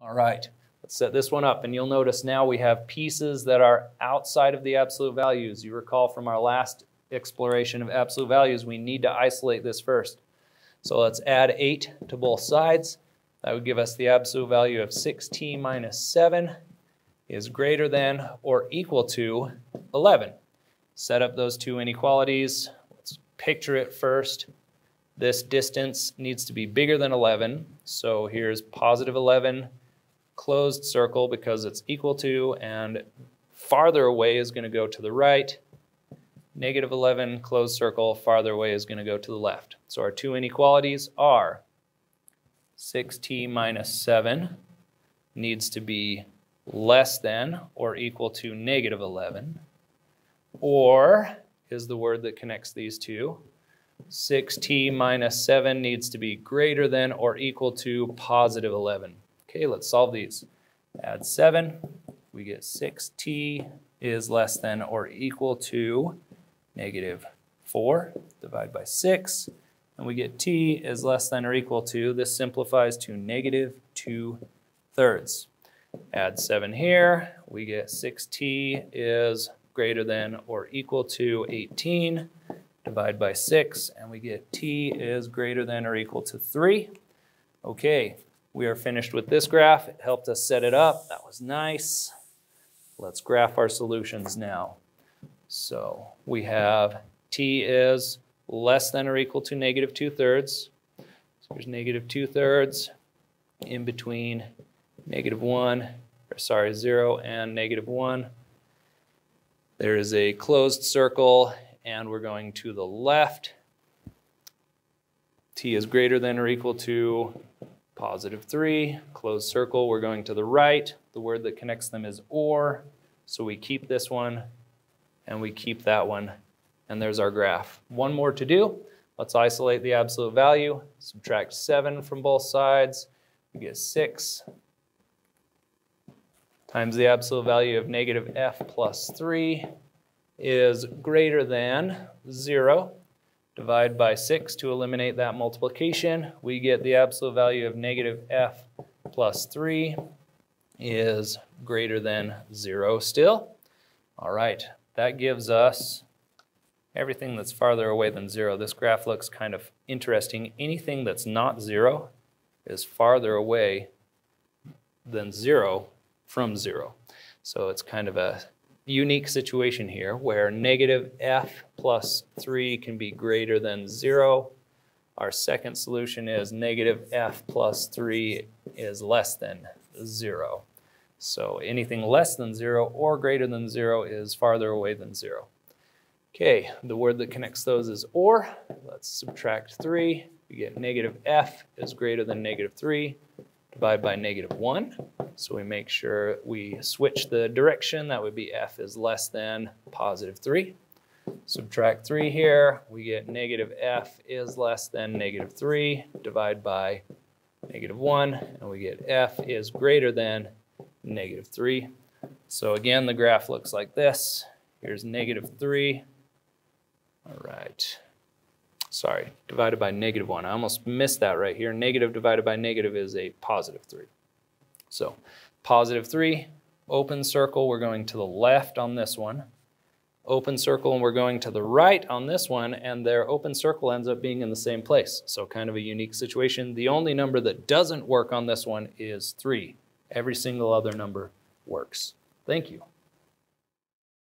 All right, let's set this one up, and you'll notice now we have pieces that are outside of the absolute values. You recall from our last exploration of absolute values, we need to isolate this first. So let's add 8 to both sides. That would give us the absolute value of 6t minus 7 is greater than or equal to 11. Set up those two inequalities. Let's picture it first. This distance needs to be bigger than 11. So here's positive 11, closed circle because it's equal to, and farther away is going to go to the right. Negative 11, closed circle, farther away is going to go to the left. So our two inequalities are 6t minus 7 needs to be less than or equal to negative 11, or is the word that connects these two. 6t minus 7 needs to be greater than or equal to positive 11. Okay, let's solve these. Add 7, we get 6t is less than or equal to negative 4. Divide by 6, and we get t is less than or equal to, this simplifies to negative 2/3. Add 7 here, we get 6t is greater than or equal to 18. Divide by 6, and we get t is greater than or equal to 3. Okay, we are finished with this graph. It helped us set it up. That was nice. Let's graph our solutions now. So we have t is less than or equal to negative 2/3. So here's negative 2/3 in between negative 0 and negative 1. There is a closed circle, and we're going to the left. T is greater than or equal to positive 3. Closed circle, we're going to the right. The word that connects them is or, so we keep this one, and we keep that one, and there's our graph. One more to do. Let's isolate the absolute value. Subtract 7 from both sides. We get 6 times the absolute value of negative f plus 3 is greater than 0. Divide by 6 to eliminate that multiplication. We get the absolute value of negative f plus 3 is greater than 0 still. All right, that gives us everything that's farther away than 0. This graph looks kind of interesting. Anything that's not 0 is farther away than 0 from 0. So it's kind of a unique situation here where negative f plus 3 can be greater than 0. Our second solution is negative f plus 3 is less than 0. So anything less than 0 or greater than 0 is farther away than 0. Okay, the word that connects those is or. Let's subtract 3. We get negative f is greater than negative 3. Divide by negative 1. So we make sure we switch the direction. That would be f is less than positive 3. Subtract 3 here. We get negative f is less than negative 3. Divide by negative 1. And we get f is greater than negative 3. So again, the graph looks like this. Here's negative 3. All right. Sorry, divided by negative 1. I almost missed that right here. Negative divided by negative is a positive 3. So positive 3, open circle, we're going to the left on this one. Open circle, and we're going to the right on this one, and their open circle ends up being in the same place. So kind of a unique situation. The only number that doesn't work on this one is 3. Every single other number works. Thank you.